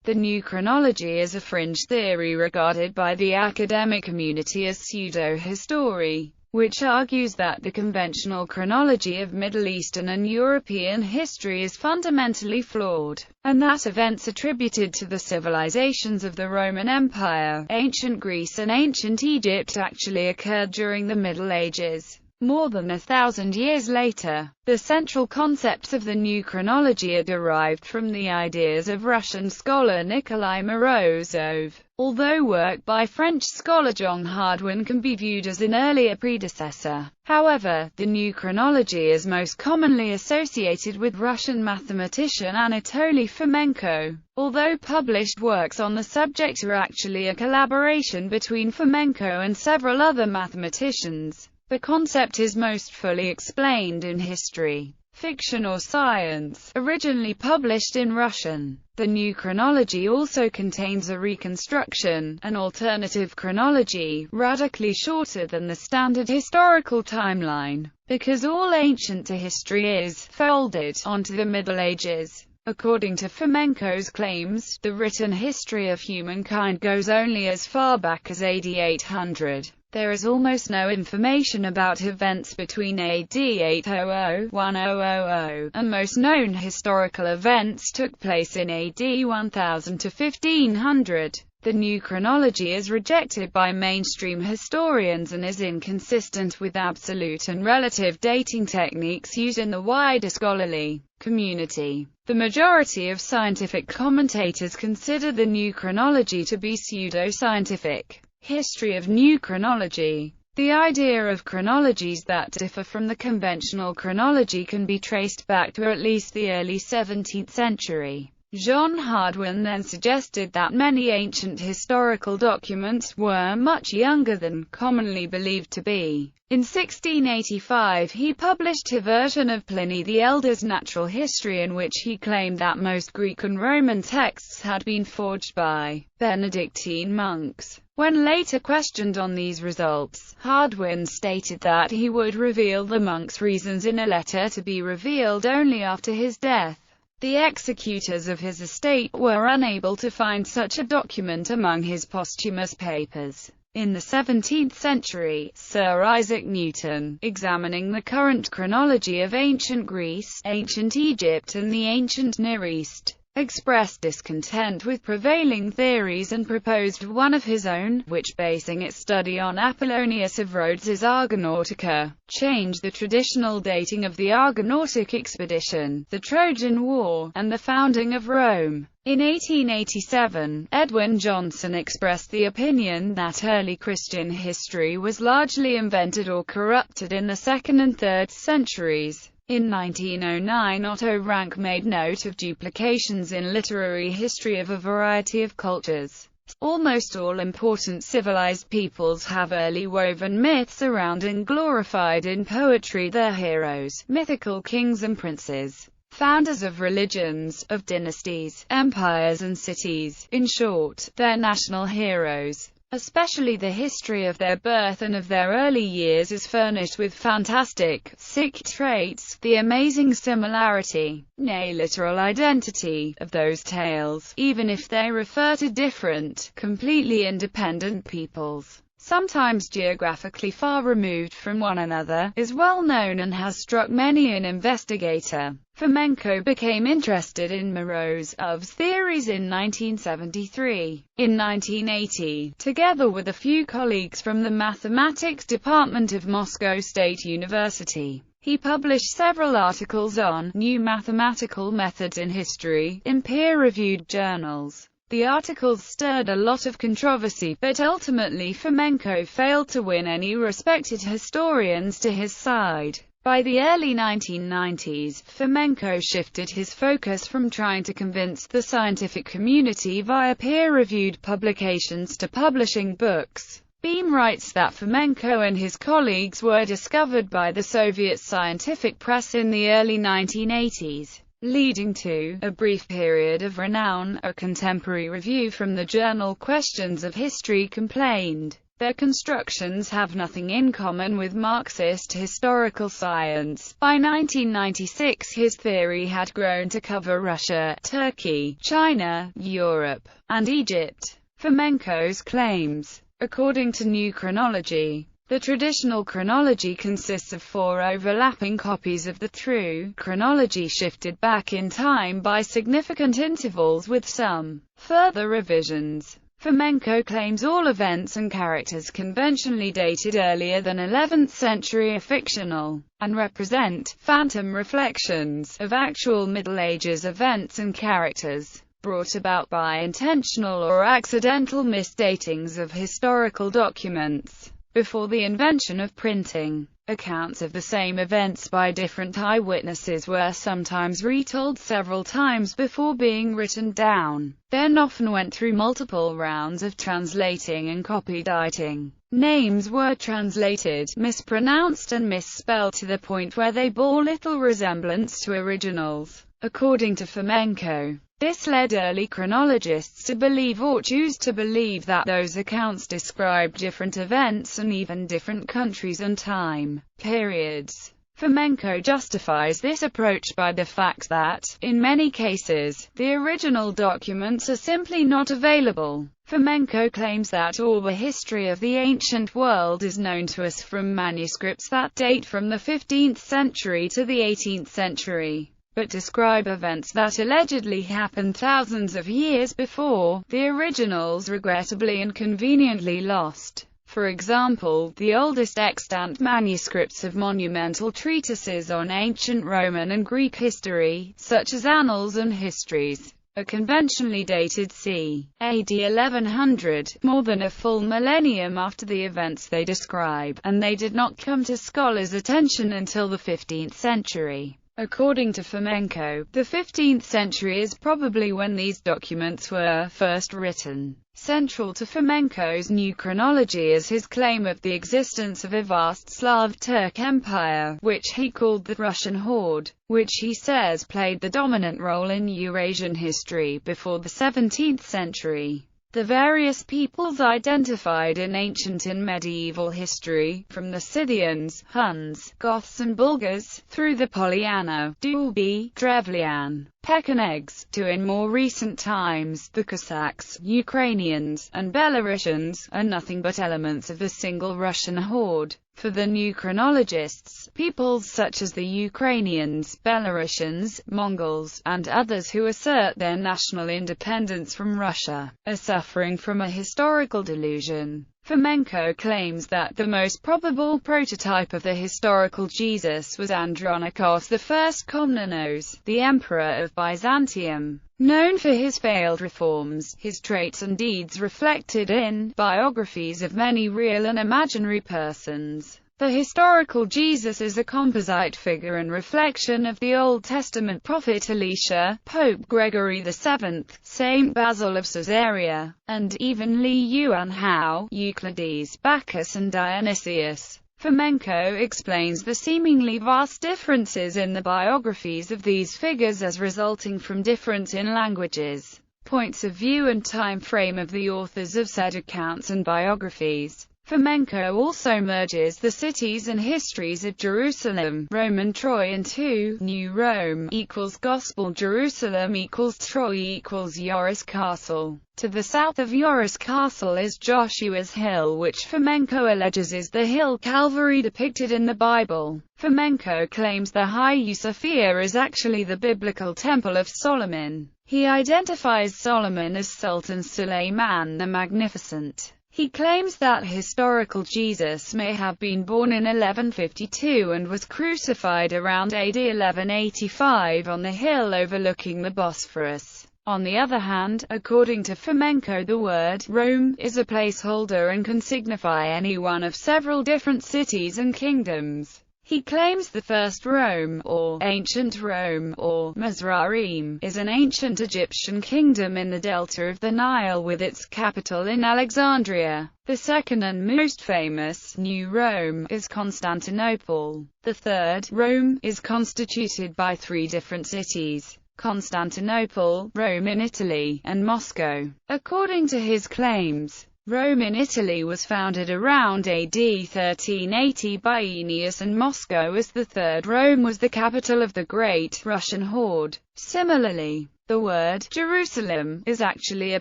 The new chronology is a fringe theory regarded by the academic community as pseudo-history, which argues that the conventional chronology of Middle Eastern and European history is fundamentally flawed, and that events attributed to the civilizations of the Roman Empire, ancient Greece and ancient Egypt actually occurred during the Middle Ages, more than 1,000 years later. The central concepts of the new chronology are derived from the ideas of Russian scholar Nikolai Morozov, although work by French scholar John Hardwin can be viewed as an earlier predecessor. However, the new chronology is most commonly associated with Russian mathematician Anatoly Fomenko, although published works on the subject are actually a collaboration between Fomenko and several other mathematicians. The concept is most fully explained in history, fiction or science, originally published in Russian. The new chronology also contains a reconstruction, an alternative chronology, radically shorter than the standard historical timeline, because all ancient history is folded onto the Middle Ages. According to Fomenko's claims, the written history of humankind goes only as far back as AD 800. There is almost no information about events between AD 800–1000, and most known historical events took place in AD 1000 to 1500. The new chronology is rejected by mainstream historians and is inconsistent with absolute and relative dating techniques used in the wider scholarly community. The majority of scientific commentators consider the new chronology to be pseudo-scientific. History of new chronology. The idea of chronologies that differ from the conventional chronology can be traced back to at least the early 17th century. John Hardwin then suggested that many ancient historical documents were much younger than commonly believed to be. In 1685 he published a version of Pliny the Elder's Natural History in which he claimed that most Greek and Roman texts had been forged by Benedictine monks. When later questioned on these results, Hardwin stated that he would reveal the monks' reasons in a letter to be revealed only after his death. The executors of his estate were unable to find such a document among his posthumous papers. In the 17th century, Sir Isaac Newton, examining the current chronology of ancient Greece, ancient Egypt and the ancient Near East, expressed discontent with prevailing theories and proposed one of his own, which, basing its study on Apollonius of Rhodes's Argonautica, changed the traditional dating of the Argonautic expedition, the Trojan War, and the founding of Rome. In 1887, Edwin Johnson expressed the opinion that early Christian history was largely invented or corrupted in the 2nd and 3rd centuries. In 1909 Otto Rank made note of duplications in literary history of a variety of cultures. Almost all important civilized peoples have early woven myths around and glorified in poetry their heroes, mythical kings and princes, founders of religions, of dynasties, empires and cities, in short, their national heroes. Especially the history of their birth and of their early years is furnished with fantastic, sick traits, the amazing similarity, nay literal identity, of those tales, even if they refer to different, completely independent peoples, sometimes geographically far removed from one another, is well known and has struck many an investigator. Fomenko became interested in Morozov's theories in 1973. In 1980, together with a few colleagues from the mathematics department of Moscow State University, he published several articles on new mathematical methods in history, in peer-reviewed journals. The articles stirred a lot of controversy, but ultimately Fomenko failed to win any respected historians to his side. By the early 1990s, Fomenko shifted his focus from trying to convince the scientific community via peer-reviewed publications to publishing books. Beam writes that Fomenko and his colleagues were discovered by the Soviet scientific press in the early 1980s. Leading to a brief period of renown. A contemporary review from the journal Questions of History complained Their constructions have nothing in common with Marxist historical science. By 1996, his theory had grown to cover Russia, Turkey, China, Europe, and Egypt. Fomenko's claims. According to New Chronology, the traditional chronology consists of 4 overlapping copies of the true chronology shifted back in time by significant intervals with some further revisions. Fomenko claims all events and characters conventionally dated earlier than 11th century are fictional, and represent phantom reflections of actual Middle Ages events and characters, brought about by intentional or accidental misdatings of historical documents. Before the invention of printing, accounts of the same events by different eyewitnesses were sometimes retold several times before being written down, then often went through multiple rounds of translating and copyediting. Names were translated, mispronounced and misspelled to the point where they bore little resemblance to originals. According to Fomenko, this led early chronologists to believe or choose to believe that those accounts described different events and even different countries and time periods. Fomenko justifies this approach by the fact that, in many cases, the original documents are simply not available. Fomenko claims that all the history of the ancient world is known to us from manuscripts that date from the 15th century to the 18th century. But describe events that allegedly happened thousands of years before, the originals regrettably and conveniently lost. For example, the oldest extant manuscripts of monumental treatises on ancient Roman and Greek history, such as Annals and Histories, are conventionally dated c. AD 1100, more than a full millennium after the events they describe, and they did not come to scholars' attention until the 15th century. According to Fomenko, the 15th century is probably when these documents were first written. Central to Fomenko's new chronology is his claim of the existence of a vast Slav Turk empire, which he called the Russian Horde, which he says played the dominant role in Eurasian history before the 17th century. The various peoples identified in ancient and medieval history, from the Scythians, Huns, Goths and Bulgars, through the Polyano, Dubi, Drevlian, Pechenegs, to in more recent times, the Cossacks, Ukrainians, and Belarusians, are nothing but elements of the single Russian horde. For the new chronologists, peoples such as the Ukrainians, Belarusians, Mongols, and others who assert their national independence from Russia, are suffering from a historical delusion. Fomenko claims that the most probable prototype of the historical Jesus was Andronikos I Komnenos, the emperor of Byzantium. Known for his failed reforms, his traits and deeds reflected in biographies of many real and imaginary persons. The historical Jesus is a composite figure and reflection of the Old Testament prophet Elisha, Pope Gregory VII, Saint Basil of Caesarea, and even Li Yuan Hao, Euclides, Bacchus and Dionysius. Fomenko explains the seemingly vast differences in the biographies of these figures as resulting from difference in languages, points of view and time frame of the authors of said accounts and biographies. Fomenko also merges the cities and histories of Jerusalem, Roman Troy into New Rome equals Gospel Jerusalem equals Troy equals Yoris Castle. To the south of Yoris Castle is Joshua's Hill, which Fomenko alleges is the hill Calvary depicted in the Bible. Fomenko claims the Hagia Sophia is actually the biblical Temple of Solomon. He identifies Solomon as Sultan Suleiman the Magnificent. He claims that historical Jesus may have been born in 1152 and was crucified around AD 1185 on the hill overlooking the Bosphorus. On the other hand, according to Fomenko, the word Rome is a placeholder and can signify any one of several different cities and kingdoms. He claims the first Rome, or ancient Rome, or Mizraim, is an ancient Egyptian kingdom in the delta of the Nile with its capital in Alexandria. The second and most famous, New Rome, is Constantinople. The third, Rome, is constituted by three different cities: Constantinople, Rome in Italy, and Moscow. According to his claims, Rome in Italy was founded around AD 1380 by Aeneas, and Moscow as the third Rome was the capital of the Great Russian Horde. Similarly, the word Jerusalem is actually a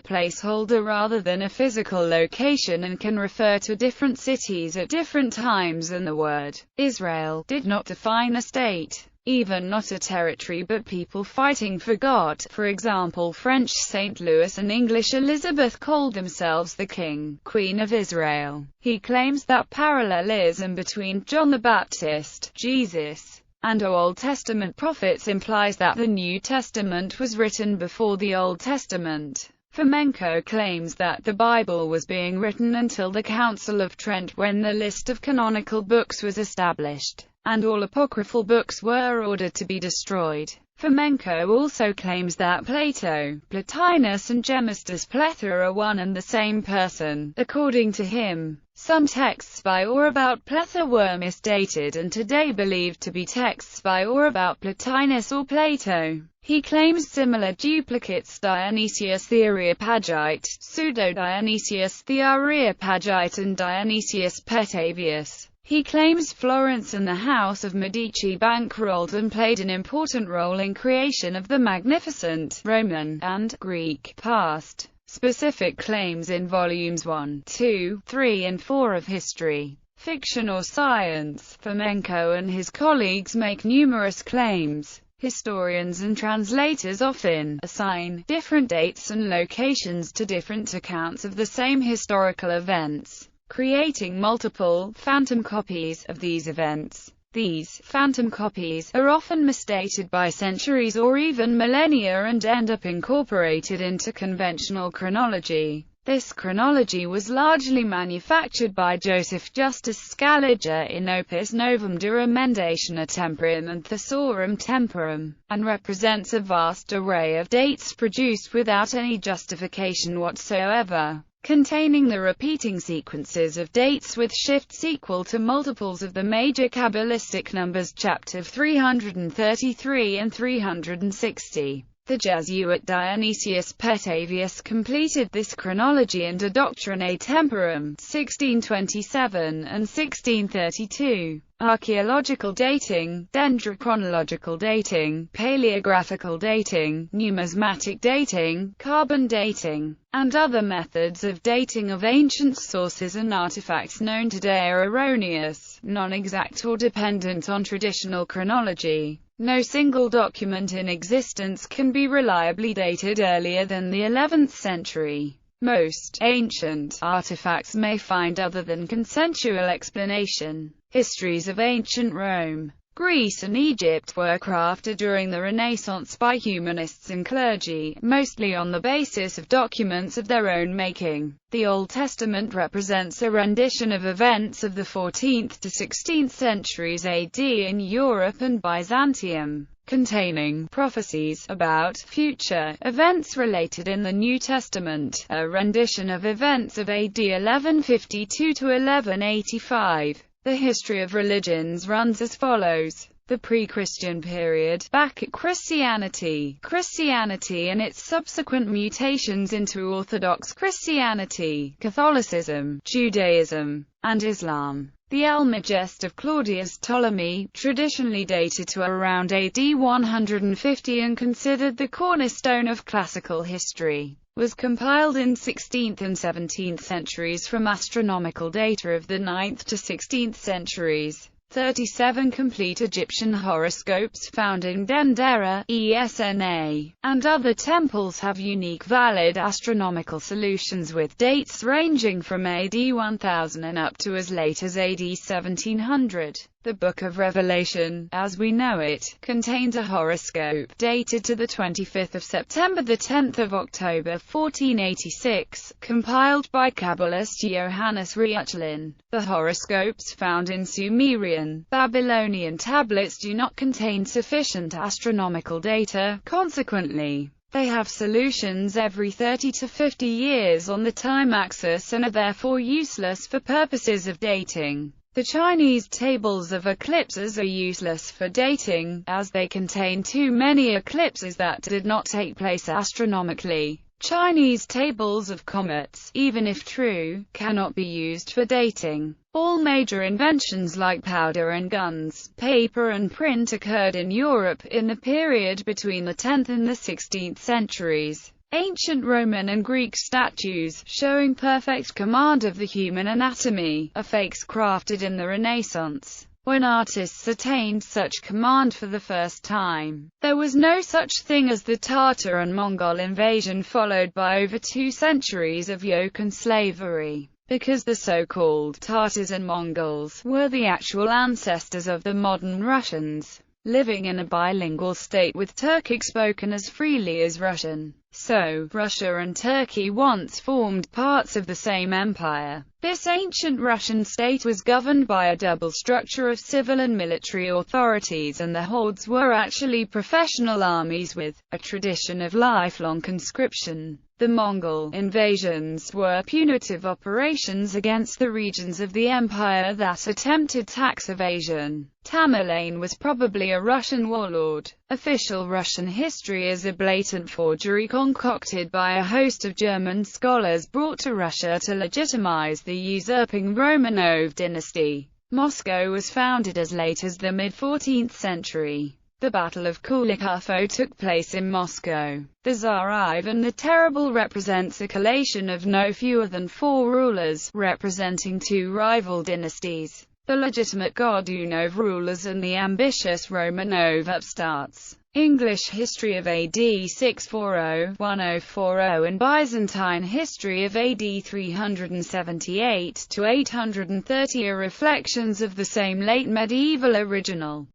placeholder rather than a physical location and can refer to different cities at different times, and the word Israel did not define a state, even not a territory, but people fighting for God. For example, French St. Louis and English Elizabeth called themselves the King, Queen of Israel. He claims that parallelism between John the Baptist, Jesus, and Old Testament prophets implies that the New Testament was written before the Old Testament. Fomenko claims that the Bible was being written until the Council of Trent, when the list of canonical books was established, and all apocryphal books were ordered to be destroyed. Fomenko also claims that Plato, Plotinus and Gemistus Pletha are one and the same person. According to him, some texts by or about Pletha were misdated and today believed to be texts by or about Plotinus or Plato. He claims similar duplicates: Dionysius the Areopagite, Pseudo-Dionysius the Areopagite and Dionysius Petavius. He claims Florence and the House of Medici bankrolled and played an important role in creation of the magnificent Roman and Greek past. Specific claims in volumes 1, 2, 3 and 4 of History, Fiction or Science. Fomenko and his colleagues make numerous claims. Historians and translators often assign different dates and locations to different accounts of the same historical events, creating multiple phantom copies of these events. These phantom copies are often misdated by centuries or even millennia and end up incorporated into conventional chronology. This chronology was largely manufactured by Joseph Justus Scaliger in Opus Novum de Emendatione Temporum and Thesaurus Temporum, and represents a vast array of dates produced without any justification whatsoever, containing the repeating sequences of dates with shifts equal to multiples of the major Kabbalistic numbers, chapter 333 and 360. The Jesuit Dionysius Petavius completed this chronology in De Doctrine Temporum, 1627 and 1632. Archaeological dating, dendrochronological dating, paleographical dating, numismatic dating, carbon dating, and other methods of dating of ancient sources and artifacts known today are erroneous, non-exact or dependent on traditional chronology. No single document in existence can be reliably dated earlier than the 11th century. Most ancient artifacts may find other than consensual explanation. Histories of ancient Rome, Greece and Egypt were crafted during the Renaissance by humanists and clergy, mostly on the basis of documents of their own making. The Old Testament represents a rendition of events of the 14th to 16th centuries AD in Europe and Byzantium, containing prophecies about future events related in the New Testament, a rendition of events of AD 1152 to 1185. The history of religions runs as follows. The pre-Christian period, back at Christianity and its subsequent mutations into Orthodox Christianity, Catholicism, Judaism, and Islam. The Almagest of Claudius Ptolemy, traditionally dated to around AD 150 and considered the cornerstone of classical history, was compiled in 16th and 17th centuries from astronomical data of the 9th to 16th centuries. 37 complete Egyptian horoscopes found in Dendera, Esna, and other temples have unique valid astronomical solutions with dates ranging from AD 1000 and up to as late as AD 1700. The Book of Revelation, as we know it, contains a horoscope dated to the 25th of September, the 10th of October 1486, compiled by Kabbalist Johannes Reuchlin. The horoscopes found in Sumerian, Babylonian tablets do not contain sufficient astronomical data. Consequently, they have solutions every 30 to 50 years on the time axis and are therefore useless for purposes of dating. The Chinese tables of eclipses are useless for dating, as they contain too many eclipses that did not take place astronomically. Chinese tables of comets, even if true, cannot be used for dating. All major inventions like powder and guns, paper and print occurred in Europe in the period between the 10th and the 16th centuries. Ancient Roman and Greek statues, showing perfect command of the human anatomy, are fakes crafted in the Renaissance, when artists attained such command for the first time. There was no such thing as the Tatar and Mongol invasion, followed by over 2 centuries of yoke and slavery, because the so-called Tatars and Mongols were the actual ancestors of the modern Russians, living in a bilingual state with Turkic spoken as freely as Russian. So, Russia and Turkey once formed parts of the same empire. This ancient Russian state was governed by a double structure of civil and military authorities, and the hordes were actually professional armies with a tradition of lifelong conscription. The Mongol invasions were punitive operations against the regions of the empire that attempted tax evasion. Tamerlane was probably a Russian warlord. Official Russian history is a blatant forgery concocted by a host of German scholars brought to Russia to legitimize the usurping Romanov dynasty. Moscow was founded as late as the mid-14th century. The Battle of Kulikovo took place in Moscow. The Tsar Ivan the Terrible represents a collation of no fewer than 4 rulers, representing 2 rival dynasties: the legitimate Godunov rulers and the ambitious Romanov upstarts. English history of AD 640-1040 and Byzantine history of AD 378-830 are reflections of the same late medieval original.